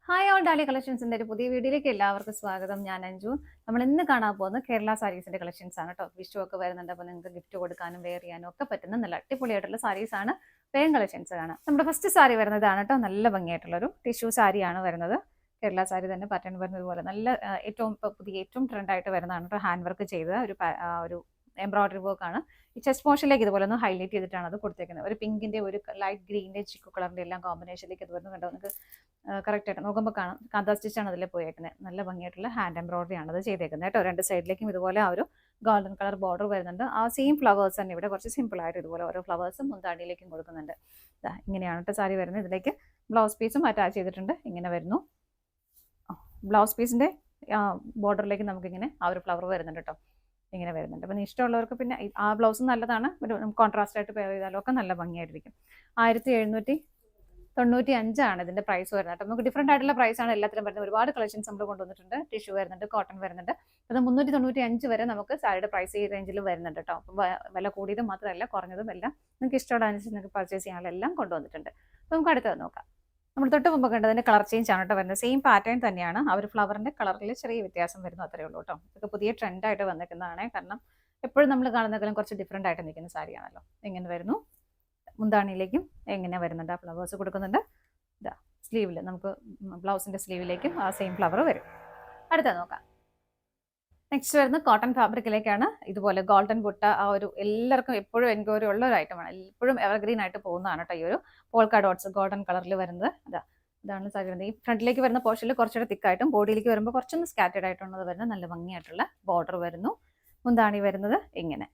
Hi all ഡാലി കളക്ഷൻസിന്റെ ഒരു പുതിയ വീഡിയോയിലേക്ക് എല്ലാവർക്കും സ്വാഗതം. ഞാൻ അഞ്ജു. നമ്മൾ ഇന്ന് കാണാൻ പോകുന്നത് കേരള സാരീസിന്റെ കളക്ഷൻസ് ആണ് കേട്ടോ. വിഷു ഒക്കെ വരുന്നുണ്ട്, അപ്പോൾ നിങ്ങൾക്ക് ഗിഫ്റ്റ് കൊടുക്കാനും വെയർ ചെയ്യാനും ഒക്കെ പറ്റുന്ന നല്ല അടിപൊളിയായിട്ടുള്ള സാരീസ് ആണ് വേഗം കളക്ഷൻസ് കാണാം. നമ്മുടെ ഫസ്റ്റ് സാരി വരുന്നതാണ് കേട്ടോ. നല്ല ഭംഗിയായിട്ടുള്ള ഒരു ടിഷ്യൂ സാരിയാണ് വരുന്നത്. കേരള സാരി തന്നെ പാറ്റേൺ വരുന്നത് പോലെ നല്ല ഏറ്റവും പുതിയ ഏറ്റവും ട്രെൻഡായിട്ട് വരുന്നതാണ് കേട്ടോ. ഹാൻഡ് വർക്ക് ചെയ്ത ഒരു എംബ്രോയിഡറി വർക്കാണ്. ഈ ചെസ്റ്റ് പോർഷനിലേക്ക് ഇതുപോലെ ഒന്ന് ഹൈലൈറ്റ് ചെയ്തിട്ടാണ് അത് കൊടുത്തേക്കുന്നത്. ഒരു പിങ്കിന്റെ ഒരു ലൈറ്റ് ഗ്രീനിന്റെ ചിക്കു കളറിന്റെ എല്ലാം കോമ്പിനേഷനിലേക്ക് ഇത് വരുന്നത് കണ്ടോ നിങ്ങൾക്ക് കറക്റ്റ് ആയിട്ട് നോക്കുമ്പോൾ കാണാം. കാന്താ സ്റ്റിച്ചാണ് അതിൽ പോയേക്കുന്നത്. നല്ല ഭംഗിയായിട്ടുള്ള ഹാൻഡ് എംബ്രോയിഡറി ആണ് അത് ചെയ്തേക്കുന്നത് കേട്ടോ. രണ്ട് സൈഡിലേക്കും ഇതുപോലെ ആ ഒരു ഗോൾഡൻ കളർ ബോർഡർ വരുന്നുണ്ട്. ആ സെയിം ഫ്ലവേഴ്സ് തന്നെ ഇവിടെ കുറച്ച് സിമ്പിൾ ആയിട്ട് ഇതുപോലെ ഓരോ ഫ്ലവേഴ്സും മുന്താണിയിലേക്കും കൊടുക്കുന്നുണ്ട്. ഇങ്ങനെയാണ് കേട്ടോ സാരി വരുന്നത്. ഇതിലേക്ക് ബ്ലൗസ് പീസും അറ്റാച്ച് ചെയ്തിട്ടുണ്ട്. ഇങ്ങനെ വരുന്നു. ബ്ലൗസ് പീസിന്റെ ബോർഡറിലേക്ക് നമുക്കിങ്ങനെ ആ ഒരു ഫ്ലവർ വരുന്നുണ്ട് കേട്ടോ. ഇങ്ങനെ വരുന്നുണ്ട്. അപ്പം ഇഷ്ടമുള്ളവർക്ക് പിന്നെ ആ ബ്ലൗസും നല്ലതാണ്. ഒരു കോൺട്രാസ്റ്റ് ആയിട്ട് പെയർ ചെയ്താലും ഒക്കെ നല്ല ഭംഗിയായിട്ടിരിക്കും. 1795 ഇതിന്റെ പ്രൈസ് വരുന്നത് കേട്ടോ. നമുക്ക് ഡിഫറെന്റ് ആയിട്ടുള്ള പ്രൈസ് ആണ് എല്ലാത്തിലും വരുന്നത്. ഒരുപാട് കളക്ഷൻസ് നമ്മൾ കൊണ്ടുവന്നിട്ടുണ്ട്. ടിഷ്യൂ വരുന്നുണ്ട്, കോട്ടൺ വരുന്നുണ്ട്. അത് 395 വരെ നമുക്ക് സാരിയുടെ പ്രൈസ് ഈ റേഞ്ചിൽ വരുന്നുണ്ട് കേട്ടോ. അപ്പം വില കൂടിയതും മാത്രമല്ല കുറഞ്ഞതും എല്ലാം നിങ്ങൾക്ക് ഇഷ്ടമുള്ള അനുസരിച്ച് നിങ്ങൾക്ക് പർച്ചേസ് ചെയ്യാനുള്ള എല്ലാം കൊണ്ടുവന്നിട്ടുണ്ട്. അപ്പം നമുക്ക് അടുത്തത് നോക്കാം. നമ്മൾ തൊട്ട് മുമ്പ് കണ്ടതിന്റെ കളർ ചേഞ്ച് ആണ് കേട്ടോ വരുന്നത്. സെയിം പാറ്റേൺ തന്നെയാണ്. ആ ഒരു ഫ്ലവറിന്റെ കളറിൽ ചെറിയ വ്യത്യാസം വരുന്നു, അത്രേ ഉള്ളൂ കേട്ടോ. ഇതൊക്കെ പുതിയ ട്രെൻഡായിട്ട് വന്നിരിക്കുന്നതാണ്. കാരണം എപ്പോഴും നമ്മൾ കാണുന്നതിലും കുറച്ച് ഡിഫറെന്റ് ആയിട്ട് നിൽക്കുന്ന സാരിയാണല്ലോ. എങ്ങനെ വരുന്നു, മുന്താണിയിലേക്കും എങ്ങനെ വരുന്നുണ്ട് ആ ഫ്ലവേഴ്സ് കൊടുക്കുന്നുണ്ട്. ഇതാ സ്ലീവിൽ നമുക്ക് ബ്ലൗസിന്റെ സ്ലീവിലേക്കും ആ സെയിം ഫ്ലവർ വരും. അടുത്ത നോക്കാം. നെക്സ്റ്റ് വരുന്നത് കോട്ടൺ ഫാബ്രിക്കിലേക്കാണ്. ഇതുപോലെ ഗോൾഡൻ ബുട്ട ആ ഒരു എല്ലാവർക്കും എപ്പോഴും എൻക്വയറി ഉള്ള ഒരു ഐറ്റമാണ്. എപ്പോഴും എവർഗ്രീൻ ആയിട്ട് പോകുന്നതാണ് കേട്ടോ ഈ ഒരു പോൾക്ക ഡോട്ട്സ് ഗോൾഡൻ കളറിൽ വരുന്നത്. ഇതാണ് സാരി വരുന്നത്. ഈ ഫ്രണ്ടിലേക്ക് വരുന്ന പോർഷനിൽ കുറച്ചുകൂടെ തിക്കായിട്ടും ബോഡിയിലേക്ക് വരുമ്പോൾ കുറച്ചൊന്ന് സ്കാറ്റേഡ് ആയിട്ടുള്ളത് വരുന്നത്. നല്ല ഭംഗിയായിട്ടുള്ള ബോർഡർ വരുന്നു. മുന്താണി വരുന്നത് ഇങ്ങനെ.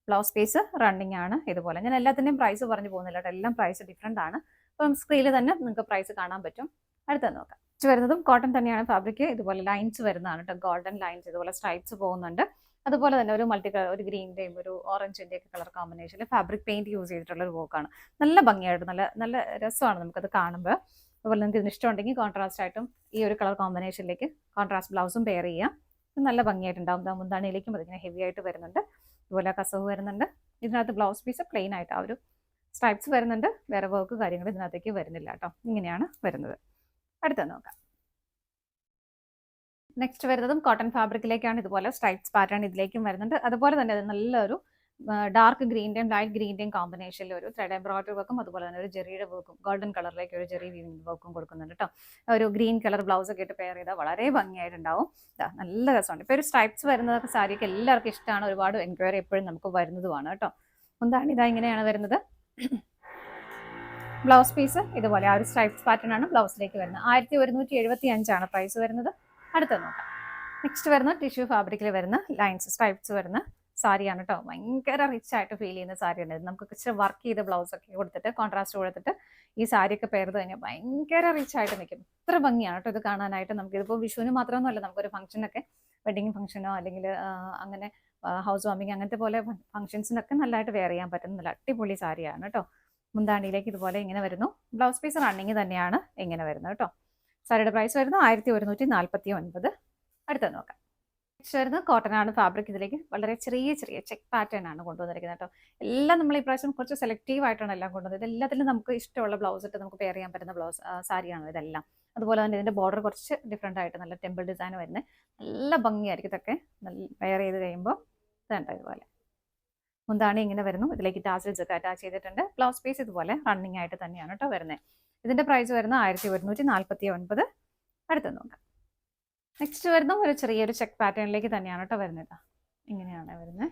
ബ്ലൗസ് പീസ് റണ്ണിങ് ആണ്. ഇതുപോലെ ഞാൻ എല്ലാത്തിൻ്റെയും പ്രൈസ് പറഞ്ഞു പോകുന്നില്ല കേട്ടോ. എല്ലാം പ്രൈസ് ഡിഫറെൻ്റ് ആണ്. അപ്പം സ്ക്രീനിൽ തന്നെ നിങ്ങൾക്ക് പ്രൈസ് കാണാൻ പറ്റും. അടുത്തത് നോക്കാം. വരുന്നതും കോട്ടൺ തന്നെയാണ് ഫാബ്രിക്. ഇതുപോലെ ലൈൻസ് വരുന്നതാണ് കേട്ടോ. ഗോൾഡൻ ലൈൻസ് ഇതുപോലെ സ്ട്രൈപ്സ് പോകുന്നുണ്ട്. അതുപോലെ തന്നെ ഒരു മൾട്ടി കളർ, ഒരു ഗ്രീനിന്റെയും ഒരു ഓറഞ്ചിന്റെ ഒക്കെ കളർ കോമ്പിനേഷനിൽ ഫാബ്രിക് പെയിന്റ് യൂസ് ചെയ്തിട്ടുള്ള ഒരു വർക്കാണ്. നല്ല ഭംഗിയായിട്ട് നല്ല നല്ല രസമാണ് നമുക്കത് കാണുമ്പോൾ. അതുപോലെ നിങ്ങൾക്ക് ഇതിന് ഇഷ്ടമുണ്ടെങ്കിൽ കോൺട്രാസ്റ്റ് ആയിട്ടും ഈ ഒരു കളർ കോമ്പിനേഷനിലേക്ക് കോൺട്രാസ്റ്റ് ബ്ലൗസും പെയർ ചെയ്യാം. നല്ല ഭംഗിയായിട്ടുണ്ടാവും. മുന്താണിയിലേക്കും അതിങ്ങനെ ഹെവി ആയിട്ട് വരുന്നുണ്ട്. ഇതുപോലെ കസവ് വരുന്നുണ്ട്. ഇതിനകത്ത് ബ്ലൗസ് പീസ് പ്ലെയിൻ ആയിട്ട് ആ ഒരു സ്ട്രൈപ്സ് വരുന്നുണ്ട്. വേറെ വർക്ക് കാര്യങ്ങൾ ഇതിനകത്തേക്ക് വരുന്നില്ല കേട്ടോ. ഇങ്ങനെയാണ് വരുന്നത്. അടുത്ത നോക്കാം. നെക്സ്റ്റ് വരുന്നതും കോട്ടൺ ഫാബ്രിക്കിലേക്കാണ്. ഇതുപോലെ സ്ട്രൈപ്സ് പാറ്റേൺ ഇതിലേക്കും വരുന്നുണ്ട്. അതുപോലെ തന്നെ അത് നല്ലൊരു ഡാർക്ക് ഗ്രീൻ്റെയും ലൈറ്റ് ഗ്രീൻ്റെയും കോമ്പിനേഷനിൽ ഒരു ത്രെഡ് എംബ്രോയിഡറി വർക്കും അതുപോലെ തന്നെ ഒരു ജെറിയുടെ വർക്കും ഗോൾഡൻ കളറിലേക്ക് ഒരു ജെറി വീവിംഗ് വർക്കും കൊടുക്കുന്നുണ്ട് കേട്ടോ. ഒരു ഗ്രീൻ കളർ ബ്ലൗസ് ഒക്കെ ഇട്ട് പെയർ ചെയ്താൽ വളരെ ഭംഗിയായിട്ടുണ്ടാവും. നല്ല രസമുണ്ട്. ഇപ്പോൾ ഒരു സ്ട്രൈപ്സ് വരുന്നതൊക്കെ സാരിയൊക്കെ എല്ലാവർക്കും ഇഷ്ടമാണ്. ഒരുപാട് എൻക്വയറി എപ്പോഴും നമുക്ക് വരുന്നതുമാണ് കേട്ടോ. എന്താണ് ഇതാ ഇങ്ങനെയാണ് വരുന്നത്. ബ്ലൗസ് പീസ് ഇതുപോലെ ആ ഒരു സ്ട്രൈപ്സ് പാറ്റേൺ ആണ് ബ്ലൗസിലേക്ക് വരുന്നത്. 1175 പ്രൈസ് വരുന്നത്. അടുത്ത നോക്കാം. നെക്സ്റ്റ് വരുന്ന ടിഷ്യൂ ഫാബ്രിക്കിൽ വരുന്ന ലൈൻസ് സ്ട്രൈപ്സ് വരുന്ന സാരിയാണ് കേട്ടോ. ഭയങ്കര റിച്ച് ആയിട്ട് ഫീൽ ചെയ്യുന്ന സാരിയാണ് ഇത്. നമുക്ക് ഇച്ചിരി വർക്ക് ചെയ്ത ബ്ലൗസ് ഒക്കെ കൊടുത്തിട്ട് കോൺട്രാസ്റ്റ് കൊടുത്തിട്ട് ഈ സാരിയൊക്കെ പെയർത് കഴിഞ്ഞാൽ ഭയങ്കര റിച്ച് ആയിട്ട് നിൽക്കും. ഇത്ര ഭംഗിയാണ് കേട്ടോ ഇത് കാണാനായിട്ട്. നമുക്കിതിപ്പോൾ വിഷുവിന് മാത്രമൊന്നുമല്ല, നമുക്കൊരു ഫംഗ്ഷനൊക്കെ വെഡിങ് ഫംഗ്ഷനോ അല്ലെങ്കിൽ അങ്ങനെ ഹൗസ് വാമിങ് അങ്ങനത്തെ പോലെ ഫംഗ്ഷൻസിനൊക്കെ നല്ലതായിട്ട് വെയർ ചെയ്യാൻ പറ്റുന്ന നല്ല അടിപൊളി സാരിയാണ് കേട്ടോ. മുന്താണിയിലേക്ക് ഇതുപോലെ ഇങ്ങനെ വരുന്നു. ബ്ലൗസ് പീസ് റണ്ണിങ് തന്നെയാണ് ഇങ്ങനെ വരുന്നത് കേട്ടോ. സാരിയുടെ പ്രൈസ് വരുന്നത് 1149. അടുത്തത് നോക്കാം. നെക്സ്റ്റ് വരുന്നത് കോട്ടൺ ആണ് ഫാബ്രിക്. ഇതിലേക്ക് വളരെ ചെറിയ ചെറിയ ചെക്ക് പാറ്റേൺ ആണ് കൊണ്ടുവന്നിരിക്കുന്നത് കേട്ടോ. എല്ലാം നമ്മൾ ഈ പ്രാവശ്യം കുറച്ച് സെലക്റ്റീവ് ആയിട്ടാണ് എല്ലാം കൊണ്ടുവന്നത്. എല്ലാത്തിലും നമുക്ക് ഇഷ്ടമുള്ള ബ്ലൗസ് ഇട്ട് നമുക്ക് പെയർ ചെയ്യാൻ പറ്റുന്ന ബ്ലൗസ് സാരിയാണ് ഇതെല്ലാം. അതുപോലെ തന്നെ ഇതിന്റെ ബോർഡർ കുറച്ച് ഡിഫറെൻ്റ് ആയിട്ട് നല്ല ടെമ്പിൾ ഡിസൈൻ വരുന്നത്. നല്ല ഭംഗിയായിരിക്കും ഇതൊക്കെ നല്ല വെയർ ചെയ്ത് കഴിയുമ്പോൾ. ഇതുണ്ട് ഇതുപോലെ മുന്താണി ഇങ്ങനെ വരുന്നു. ഇതിലേക്ക് ടാസിൽസ് ഒക്കെ അറ്റാച്ച് ചെയ്തിട്ടുണ്ട്. ബ്ലൗസ് പീസ് ഇതുപോലെ റണ്ണിങ് ആയിട്ട് തന്നെയാണ് കേട്ടോ വരുന്നത്. ഇതിന്റെ പ്രൈസ് വരുന്നത് 1149. അടുത്ത് നോക്കാം. നെക്സ്റ്റ് വരുന്ന ഒരു ചെറിയൊരു ചെക്ക് പാറ്റേണിലേക്ക് തന്നെയാണ് കേട്ടോ വരുന്നത്. ഇങ്ങനെയാണ് വരുന്നത്.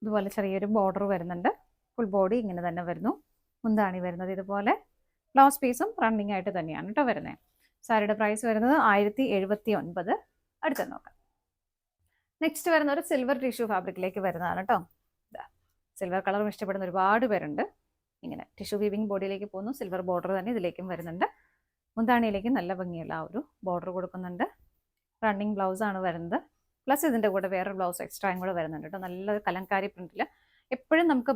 ഇതുപോലെ ചെറിയൊരു ബോർഡർ വരുന്നുണ്ട്. ഫുൾ ബോഡി ഇങ്ങനെ തന്നെ വരുന്നു. മുന്താണി വരുന്നത് ഇതുപോലെ. ബ്ലൗസ് പീസും റണ്ണിങ് ആയിട്ട് തന്നെയാണ് കേട്ടോ വരുന്നത്. സാരിയുടെ പ്രൈസ് വരുന്നത് 1079. അടുത്ത് നോക്കാം. നെക്സ്റ്റ് വരുന്ന ഒരു സിൽവർ ടിഷ്യൂ ഫാബ്രിക്കിലേക്ക് വരുന്നതാണ് കേട്ടോ. സിൽവർ കളറും ഇഷ്ടപ്പെടുന്ന ഒരുപാട് പേരുണ്ട്. ഇങ്ങനെ ടിഷ്യൂ വീവിംഗ് ബോഡിയിലേക്ക് പോകുന്നു. സിൽവർ ബോർഡർ തന്നെ ഇതിലേക്കും വരുന്നുണ്ട്. മുന്താണിയിലേക്ക് നല്ല ഭംഗിയുള്ള ആ ഒരു ബോർഡർ കൊടുക്കുന്നുണ്ട്. റണ്ണിങ് ബ്ലൗസ് ആണ് വരുന്നത്. പ്ലസ് ഇതിൻ്റെ കൂടെ വേറെ ബ്ലൗസ് എക്സ്ട്രായും കൂടെ വരുന്നുണ്ട് കേട്ടോ. നല്ല കലങ്കാരി പ്രിന്റിൽ. എപ്പോഴും നമുക്ക്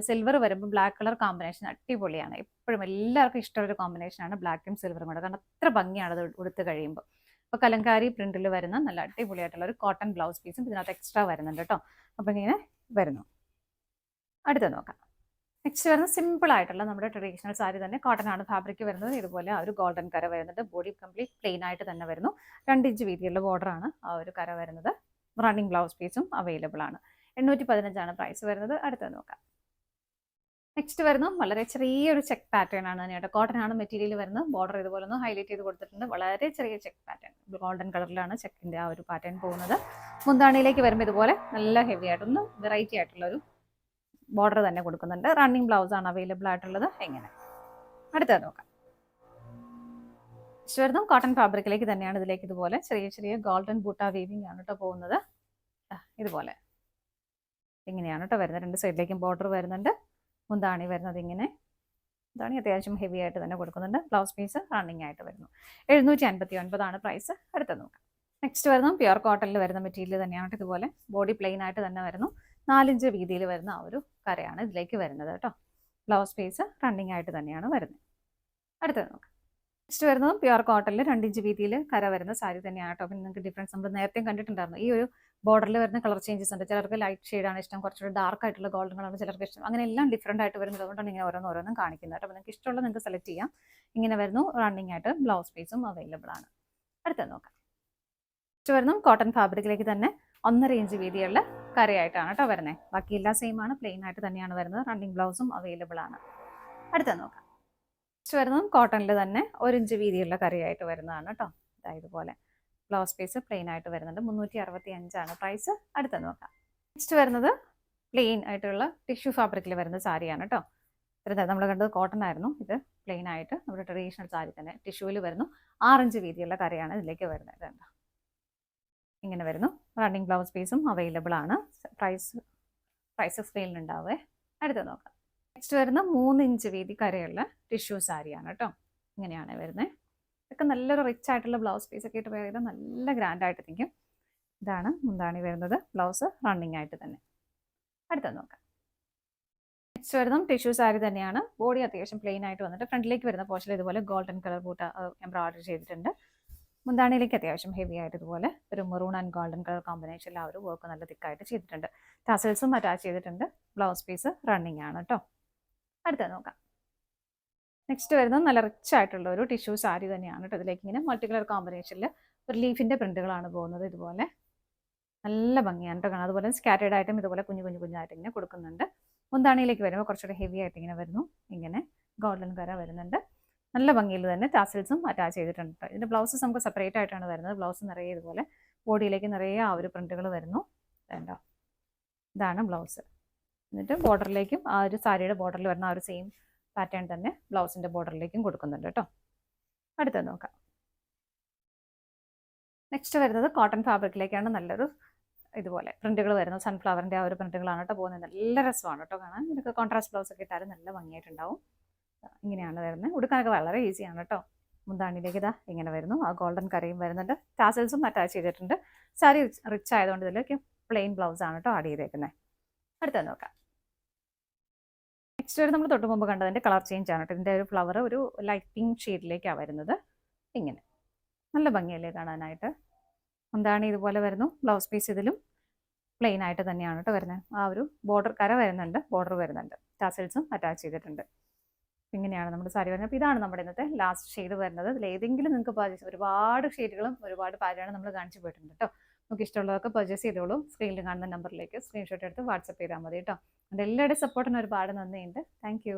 സിൽവർ വരുമ്പോൾ ബ്ലാക്ക് കളർ കോമ്പിനേഷൻ അടിപൊളിയാണ്. എപ്പോഴും എല്ലാവർക്കും ഇഷ്ടമുള്ളൊരു കോമ്പിനേഷനാണ് ബ്ലാക്കും സിൽവറും കൂടെ. കാരണം അത്ര ഭംഗിയാണ് അത് ഉടുത്ത് കഴിയുമ്പോൾ. അപ്പോൾ കലങ്കാരി പ്രിന്റിൽ വരുന്ന നല്ല അടിപൊളിയായിട്ടുള്ള ഒരു കോട്ടൺ ബ്ലൗസ് പീസും ഇതിനകത്ത് എക്സ്ട്രാ വരുന്നുണ്ട് കേട്ടോ. അപ്പോൾ ഇങ്ങനെ വരുന്നു. അടുത്ത നോക്കാം. നെക്സ്റ്റ് വരുന്നത് സിമ്പിൾ ആയിട്ടുള്ള നമ്മുടെ ട്രഡീഷണൽ സാരി തന്നെ, കോട്ടൺ ആണ് ഫാബ്രിക് വരുന്നത്. ഇതുപോലെ ആ ഒരു ഗോൾഡൻ കര വരുന്നുണ്ട്. ബോഡി കംപ്ലീറ്റ് പ്ലെയിൻ ആയിട്ട് തന്നെ വരുന്നു. 2 ഇഞ്ച് വീതിയുള്ള ബോർഡർ ആണ് ആ ഒരു കര വരുന്നത്. റണ്ണിങ് ബ്ലൗസ് പീസും അവൈലബിൾ ആണ്. 815 പ്രൈസ് വരുന്നത്. അടുത്തത് നോക്കാം. നെക്സ്റ്റ് വരുന്നു വളരെ ചെറിയൊരു ചെക്ക് പാറ്റേൺ ആണ് തന്നെയായിട്ട്. കോട്ടൺ ആണ് മെറ്റീരിയൽ വരുന്നത്. ബോർഡർ ഇതുപോലെ ഒന്ന് ഹൈലൈറ്റ് ചെയ്ത് കൊടുത്തിട്ടുണ്ട്. വളരെ ചെറിയ ചെക്ക് പാറ്റേൺ, ഗോൾഡൻ കളറിലാണ് ചെക്കിന്റെ ആ ഒരു പാറ്റേൺ പോകുന്നത്. മുന്താണിയിലേക്ക് വരുമ്പോൾ ഇതുപോലെ നല്ല ഹെവി ആയിട്ടൊന്ന് വെറൈറ്റി ആയിട്ടുള്ള ഒരു ബോർഡർ തന്നെ കൊടുക്കുന്നുണ്ട്. റണ്ണിങ് ബ്ലൗസ് ആണ് അവൈലബിൾ ആയിട്ടുള്ളത്. എങ്ങനെ അടുത്തത് നോക്കാം. വരുന്നു കോട്ടൺ ഫാബ്രിക്കിലേക്ക് തന്നെയാണ്. ഇതിലേക്ക് ഇതുപോലെ ചെറിയ ചെറിയ ഗോൾഡൻ ബൂട്ട വീവിംഗ് ആണ് കേട്ടോ പോകുന്നത്. ഇതുപോലെ ഇങ്ങനെയാണ് കേട്ടോ വരുന്നത്. 2 സൈഡിലേക്കും ബോർഡർ വരുന്നുണ്ട്. മുന്താണി വരുന്നത് ഇങ്ങനെ, മുന്താണി അത്യാവശ്യം ഹെവി ആയിട്ട് തന്നെ കൊടുക്കുന്നുണ്ട്. ബ്ലൗസ് പീസ് റണ്ണിങ് ആയിട്ട് വരുന്നു. 759 പ്രൈസ്. അടുത്തത് നോക്കാം. നെക്സ്റ്റ് വരുന്നു പ്യുർ കോട്ടണിൽ വരുന്ന മെറ്റീരിയൽ തന്നെയാണ്. ഇതുപോലെ ബോഡി പ്ലെയിൻ ആയിട്ട് തന്നെ വരുന്നു. 4 ഇഞ്ച് വീതിയിൽ വരുന്ന ആ ഒരു കരയാണ് ഇതിലേക്ക് വരുന്നത് കേട്ടോ. ബ്ലൗസ് പീസ് റണ്ണിങ് ആയിട്ട് തന്നെയാണ് വരുന്നത്. അടുത്തത് നോക്കാം. നെക്സ്റ്റ് വരുന്നത് പ്യുർ കോട്ടണിൽ 2 ഇഞ്ച് വീതിയിൽ കര വരുന്ന സാരി തന്നെയാണ് കേട്ടോ. പിന്നെ നിങ്ങൾക്ക് ഡിഫറൻസ് നമ്മൾ നേരത്തെ കണ്ടിട്ടുണ്ടായിരുന്നു. ഈ ഒരു ബോർഡറിൽ വരുന്ന കളർ ചേഞ്ചസ് ഉണ്ട്. ചിലർക്ക് ലൈറ്റ് ഷെയ്ഡാണ് ഇഷ്ടം, കുറച്ചുകൂടി ഡാർക്ക് ആയിട്ടുള്ള ഗോൾഡൻ കളറാണ് ചിലർക്ക് ഇഷ്ടം. അങ്ങനെ എല്ലാം ഡിഫറൻറ്റ് ആയിട്ട് വരുന്നത്. അതുകൊണ്ടാണ് ഇങ്ങനെ ഓരോന്നും കാണിക്കുന്നത് കേട്ടോ. അപ്പോൾ നിങ്ങൾക്ക് ഇഷ്ടമുള്ളത് നിങ്ങൾക്ക് സെലക്ട് ചെയ്യാം. ഇങ്ങനെ വരുന്നു. റണ്ണിങ് ആയിട്ട് ബ്ലൗസ് പീസും അവൈലബിൾ ആണ്. അടുത്തത് നോക്കാം. നെക്സ്റ്റ് വരുന്നു കോട്ടൺ ഫാബ്രിക്കിലേക്ക് തന്നെ 1.5 ഇഞ്ച് വീതിയുള്ള കരയായിട്ടാണ് കേട്ടോ വരുന്നത്. ബാക്കി എല്ലാം സെയിം ആണ്, പ്ലെയിൻ ആയിട്ട് തന്നെയാണ് വരുന്നത്. റണ്ണിങ് ബ്ലൗസും അവൈലബിൾ ആണ്. അടുത്തത് നോക്കാം. നെക്സ്റ്റ് വരുന്നതും കോട്ടണിൽ തന്നെ 1 ഇഞ്ച് വീതിയുള്ള കരയായിട്ട് വരുന്നതാണ് കേട്ടോ. ഇതുപോലെ ബ്ലൗസ് പീസ് പ്ലെയിൻ ആയിട്ട് വരുന്നുണ്ട്. 365 പ്രൈസ്. അടുത്തത് നോക്കാം. നെക്സ്റ്റ് വരുന്നത് പ്ലെയിൻ ആയിട്ടുള്ള ടിഷ്യൂ ഫാബ്രിക്കിൽ വരുന്ന സാരിയാണ് കേട്ടോ. നമ്മൾ കണ്ടത് കോട്ടൺ ആയിരുന്നു. ഇത് പ്ലെയിൻ ആയിട്ട് നമ്മുടെ ട്രഡീഷണൽ സാരി തന്നെ ടിഷ്യൂവിൽ വരുന്നു. 6 ഇഞ്ച് വീതിയുള്ള കരയാണ് ഇതിലേക്ക് വരുന്നത്. ഇതെന്താ ഇങ്ങനെ വരുന്നു. റണ്ണിങ് ബ്ലൗസ് പീസും അവൈലബിൾ ആണ്. പ്രൈസ് സ്ക്രീനിലുണ്ടാവേ. അടുത്ത് നോക്കാം. നെക്സ്റ്റ് വരുന്ന 3 ഇഞ്ച് വീതി കരയുള്ള ടിഷ്യൂ സാരിയാണ് കേട്ടോ. ഇങ്ങനെയാണ് വരുന്നത്. ഇതൊക്കെ നല്ലൊരു റിച്ച് ആയിട്ടുള്ള ബ്ലൗസ് പീസ് ഒക്കെ ഇട്ട് വേറെ ചെയ്താൽ നല്ല ഗ്രാൻഡ് ആയിട്ട് നിൽക്കും. ഇതാണ് മുന്താണി വരുന്നത്. ബ്ലൗസ് റണ്ണിങ് ആയിട്ട് തന്നെ. അടുത്ത് നോക്കാം. നെക്സ്റ്റ് വരുന്ന ടിഷ്യൂ സാരി തന്നെയാണ്. ബോഡി അത്യാവശ്യം പ്ലെയിൻ ആയിട്ട് വന്നിട്ട് ഫ്രണ്ടിലേക്ക് വരുന്ന പോർഷനിൽ ഇതുപോലെ ഗോൾഡൻ കളർ ബൂട്ട എംബ്രോയിഡറി ചെയ്തിട്ടുണ്ട്. മുന്താണിയിലേക്ക് അത്യാവശ്യം ഹെവി ആയിട്ട് ഇതുപോലെ ഒരു മെറൂൺ ആൻഡ് ഗോൾഡൻ കളർ കോമ്പിനേഷനിൽ ആ ഒരു വർക്ക് നല്ല തിക്കായിട്ട് ചെയ്തിട്ടുണ്ട്. ടാസൽസും അറ്റാച്ച് ചെയ്തിട്ടുണ്ട്. ബ്ലൗസ് പീസ് റണ്ണിങ് ആണ് കേട്ടോ. അടുത്തത് നോക്കാം. നെക്സ്റ്റ് വരുന്നത് നല്ല റിച്ച് ആയിട്ടുള്ള ഒരു ടിഷ്യൂ സാരി തന്നെയാണ് കേട്ടോ. ഇതിലേക്ക് ഇങ്ങനെ മൾട്ടി കളർ കോമ്പിനേഷനിൽ ഒരു ലീഫിൻ്റെ പ്രിന്റുകളാണ് പോകുന്നത്. ഇതുപോലെ നല്ല ഭംഗിയാണ് കേട്ടോ കാണാം. അതുപോലെ സ്കാറ്റേഡ് ആയിട്ടും ഇതുപോലെ കുഞ്ഞായിട്ട് ഇങ്ങനെ കൊടുക്കുന്നുണ്ട്. മുന്താണിയിലേക്ക് വരുമ്പോൾ കുറച്ചുകൂടെ ഹെവി ആയിട്ട് ഇങ്ങനെ വരുന്നു. ഇങ്ങനെ ഗോൾഡൻ കര വരുന്നുണ്ട്. നല്ല ഭംഗിയിൽ തന്നെ ടാസൽസും അറ്റാച്ച് ചെയ്തിട്ടുണ്ട്. ഇതിൻ്റെ ബ്ലൗസസ് നമുക്ക് സെപ്പറേറ്റ് ആയിട്ടാണ് വരുന്നത്. ബ്ലൗസ് നിറയെ ഇതുപോലെ ബോഡിയിലേക്ക് നിറയെ ആ ഒരു പ്രിന്റുകൾ വരുന്നു. വേണ്ട, ഇതാണ് ബ്ലൗസ്. എന്നിട്ട് ബോർഡറിലേക്കും ആ ഒരു സാരിയുടെ ബോർഡറിൽ വരുന്ന ആ ഒരു സെയിം പാറ്റേൺ തന്നെ ബ്ലൗസിൻ്റെ ബോർഡറിലേക്കും കൊടുക്കുന്നുണ്ട് കേട്ടോ. അടുത്തത് നോക്കാം. നെക്സ്റ്റ് വരുന്നത് കോട്ടൺ ഫാബ്രിക്കിലേക്കാണ്. നല്ലൊരു ഇതുപോലെ പ്രിന്റുകൾ വരുന്നത്. സൺഫ്ലവറിൻ്റെ ആ ഒരു പ്രിന്റുകളാണ് കേട്ടോ പോകുന്നത്. നല്ല രസമാണ് കേട്ടോ കാണാൻ. ഇതൊക്കെ കോൺട്രാസ്റ്റ് ബ്ലൗസ് ഒക്കെ ഇട്ടാലും നല്ല ഭംഗിയായിട്ടുണ്ടാവും. ഇങ്ങനെയാണ് വരുന്നത്. ഉടുക്കാനൊക്കെ വളരെ ഈസിയാണ് കേട്ടോ. മുന്താണിയിലേക്ക് ഇതാ ഇങ്ങനെ വരുന്നു. ആ ഗോൾഡൻ കരയും വരുന്നുണ്ട്. ടാസൽസും അറ്റാച്ച് ചെയ്തിട്ടുണ്ട്. സാരി റിച്ച് ആയതുകൊണ്ട് ഇതിലേക്ക് പ്ലെയിൻ ബ്ലൗസ് ആണ് കേട്ടോ ആഡ് ചെയ്തേക്കുന്നത്. അടുത്തത് നോക്കാം. നെക്സ്റ്റ് വരെ നമ്മൾ തൊട്ട് മുമ്പ് കണ്ടതിൻ്റെ കളർ ചേഞ്ച് ആണ് കേട്ടോ. ഇതിൻ്റെ ഒരു ഫ്ലവർ ഒരു ലൈറ്റ് പിങ്ക് ഷെയ്ഡിലേക്കാണ് വരുന്നത്. ഇങ്ങനെ നല്ല ഭംഗിയല്ലേ കാണാനായിട്ട്. മുന്താണി ഇതുപോലെ വരുന്നു. ബ്ലൗസ് പീസ് ഇതിലും പ്ലെയിൻ ആയിട്ട് തന്നെയാണ് കേട്ടോ വരുന്നത്. ആ ഒരു ബോർഡർ കര വരുന്നുണ്ട്, ബോർഡർ വരുന്നുണ്ട്. ടാസൽസും അറ്റാച്ച് ചെയ്തിട്ടുണ്ട്. ഇങ്ങനെയാണ് നമ്മുടെ സാരി വരുന്നത്. അപ്പോൾ ഇതാണ് നമ്മുടെ ഇന്നത്തെ ലാസ്റ്റ് ഷെയ്ഡ് വരുന്നത്. ഇതിൽ ഏതെങ്കിലും നിങ്ങൾക്ക് പർച്ചേസ്, ഒരുപാട് ഷെയ്ഡുകളും ഒരുപാട് പാറ്റേണും നമ്മൾ കാണിച്ചു പോയിട്ടുണ്ട് കേട്ടോ. നമുക്ക് ഇഷ്ടമുള്ളതൊക്കെ പർച്ചേസ് ചെയ്തോളൂ. സ്ക്രീനിൽ കാണുന്ന നമ്പറിലേക്ക് സ്ക്രീൻഷോട്ട് എടുത്ത് വാട്സപ്പ് ചെയ്താൽ മതി കേട്ടോ. അതുകൊണ്ട് എല്ലാവരുടെയും സപ്പോർട്ടിന് ഒരുപാട് നന്ദിയുണ്ട്. താങ്ക്